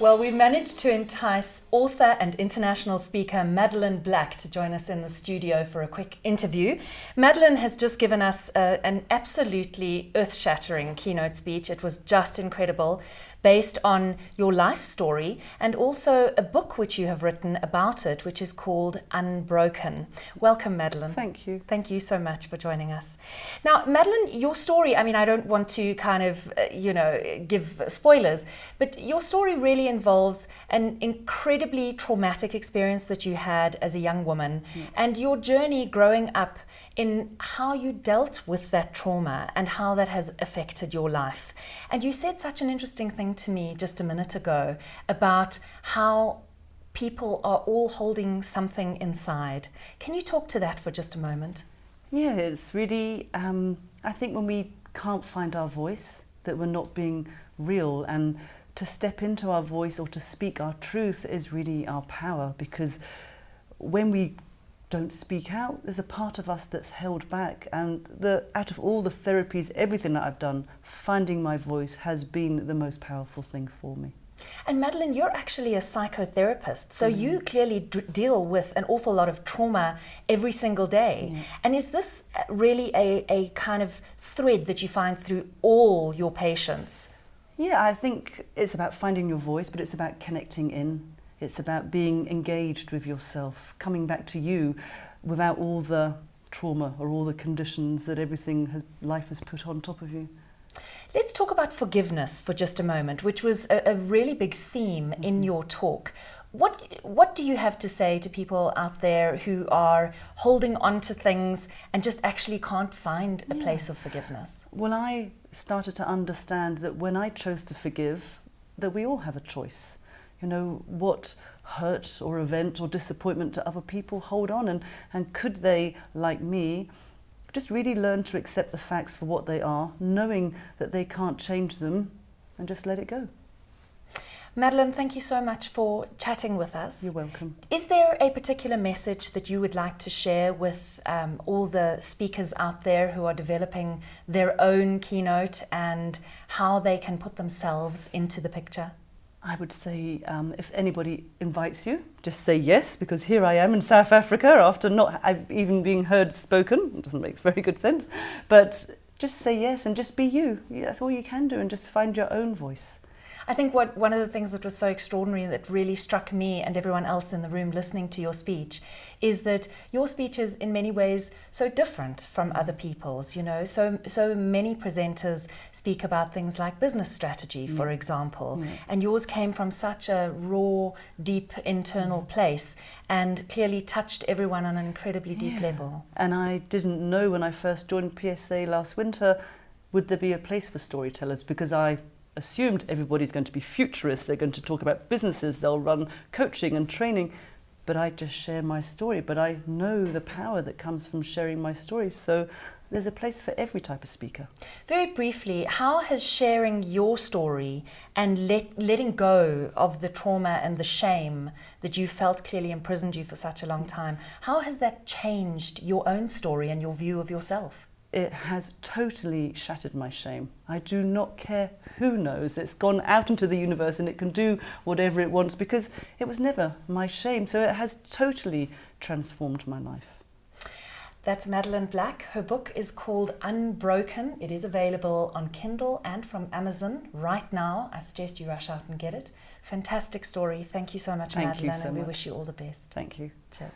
Well, we managed to entice author and international speaker Madeleine Black to join us in the studio for a quick interview. Madeleine has just given us an absolutely earth-shattering keynote speech. It was just incredible, based on your life story and also a book which you have written about it, which is called Unbroken. Welcome, Madeleine. Thank you. Thank you so much for joining us. Now, Madeleine, your story, I mean, I don't want to kind of, give spoilers, but your story really involves an incredibly traumatic experience that you had as a young woman and your journey growing up in how you dealt with that trauma and how that has affected your life. And you said such an interesting thing to me just a minute ago about how people are all holding something inside. Can you talk to that for just a moment? Yeah, it's really, I think when we can't find our voice, that we're not being real, and to step into our voice or to speak our truth is really our power, because when we don't speak out, there's a part of us that's held back, and out of all the therapies, everything that I've done, finding my voice has been the most powerful thing for me. And Madeleine, you're actually a psychotherapist, so you clearly deal with an awful lot of trauma every single day. And is this really a kind of thread that you find through all your patients? Yeah, I think it's about finding your voice, but it's about connecting in. It's about being engaged with yourself, coming back to you without all the trauma or all the conditions that life has put on top of you. Let's talk about forgiveness for just a moment, which was a really big theme in your talk. What do you have to say to people out there who are holding on to things and just actually can't find a place of forgiveness? Well, I started to understand that when I chose to forgive, that we all have a choice. You know, what hurt or event or disappointment to other people hold on, and could they, like me, just really learn to accept the facts for what they are, knowing that they can't change them, and just let it go. Madeleine, thank you so much for chatting with us. You're welcome. Is there a particular message that you would like to share with all the speakers out there who are developing their own keynote and how they can put themselves into the picture? I would say if anybody invites you, just say yes, because here I am in South Africa after not even being heard spoken. It doesn't make very good sense. But just say yes and just be you. That's all you can do, and just find your own voice. I think one of the things that was so extraordinary that really struck me and everyone else in the room listening to your speech is that your speech is in many ways so different from other people's. You know, so many presenters speak about things like business strategy, for example, and yours came from such a raw, deep internal place and clearly touched everyone on an incredibly deep level. And I didn't know when I first joined PSA last winter, would there be a place for storytellers, because I assumed everybody's going to be futurists, they're going to talk about businesses, they'll run coaching and training, but I just share my story. But I know the power that comes from sharing my story, so there's a place for every type of speaker. Very briefly, how has sharing your story and letting go of the trauma and the shame that you felt clearly imprisoned you for such a long time, how has that changed your own story and your view of yourself? It has totally shattered my shame. I do not care who knows. It's gone out into the universe and it can do whatever it wants, because it was never my shame. So it has totally transformed my life. That's Madeleine Black. Her book is called Unbroken. It is available on Kindle and from Amazon right now. I suggest you rush out and get it. Fantastic story. Thank you so much, Thank Madeleine, you so and we much. wish you all the best. Thank you. Cheers.